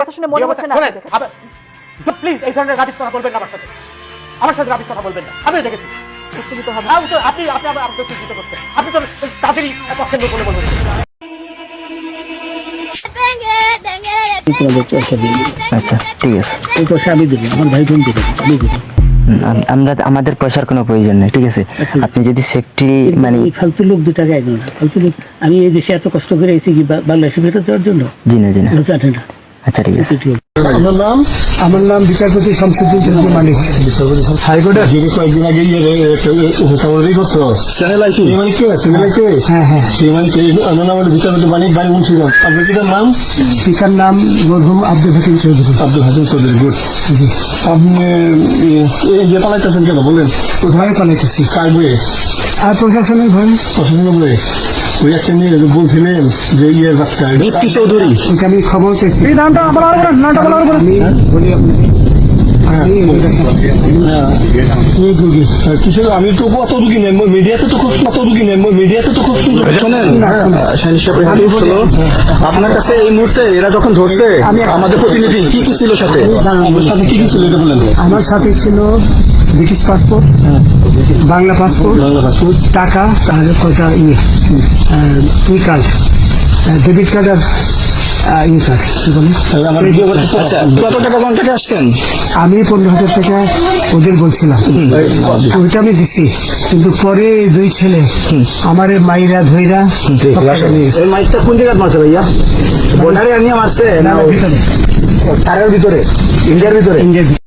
কথা শুনে মনে হচ্ছে না। প্লিজ এই ধরনের রাবিশ কথা বলবেন না আমার সাথে। আমার সাথে রাবিশ কথা বলবেন না। আমি দেখেছি উত্তেজিত হবে। আপনি আমাকে চিন্তিত করছেন। আপনি তো তাদেরই পছন্দ বলে বলবেন। আচ্ছা ঠিক আছে, এই পয়সা আমি দেবো, আমার ভাই বোন দেবো, আমি দেবো। আমরা আমাদের পয়সার কোনো প্রয়োজন নেই, ঠিক আছে? আপনি যদি সেফটি মানে এই ফালতু লোক 2 টাকা একদম না, ফালতু লোক। আমি এই দেশে এত কষ্ট করে এসেছি কি বাংলাদেশে ফেরত দেওয়ার জন্য? জি না জানে না। আচ্ছা ঠিক আছে। আমার নাম বিচারপতি শামসুদ্দিন চৌধুরী মালিক, হাইকোর্টের। যিনি কয়েকদিন আগে বিচারপতি মালিক বাড়ি মুন্সিগঞ্জ। আপনার পিতার নাম? পিতার নাম মরহুম আব্দুল হাকিম চৌধুরী। আব্দুল হাকিম চৌধুরী, গুড। জি। আপনি এই যে পালাইতেছেন কেন বলেন? কোথায় পালাইতেছি? কার বইয়ে? আর প্রশাসনের ভয়। প্রশাসনের বইয়ে ওই একটা নিয়ে বলছিলেন যে ইয়ের বাচ্চা দীপ্তি চৌধুরী, ওইটা আমি খবর চাইছি। এই নামটা আমি বলি আমি তো কত রুগী নেই মিডিয়াতে, তো খুব কত রুগী নেই মিডিয়াতে, তো খুব আপনার কাছে এই মুহূর্তে এরা যখন ধরছে আমাদের প্রতিনিধি কি কি ছিল সাথে? আমার সাথে কি কি ছিল এটা বলেন। আমার সাথে ছিল ব্রিটিশ পাসপোর্ট, বাংলা পাসপোর্ট, টাকা, তাহলে কয়টা ই কার্ড, ডেবিট কার্ড আর ই কার্ড। কি বলেন? আচ্ছা, কত টাকা কোন থেকে আসছেন? আমি 15,000 টাকা ওদের বলছিলাম, ওইটা আমি দিচ্ছি। কিন্তু পরে 2 ছেলে আমার মাইরা ধইরা। এই মাইকটা কোন জায়গায় মারছে ভাইয়া? বর্ডারে আনিয়ে মারছে না ভিতরে? তারের ভিতরে, ইন্ডিয়ার ভিতরে? ইন্ডিয়ার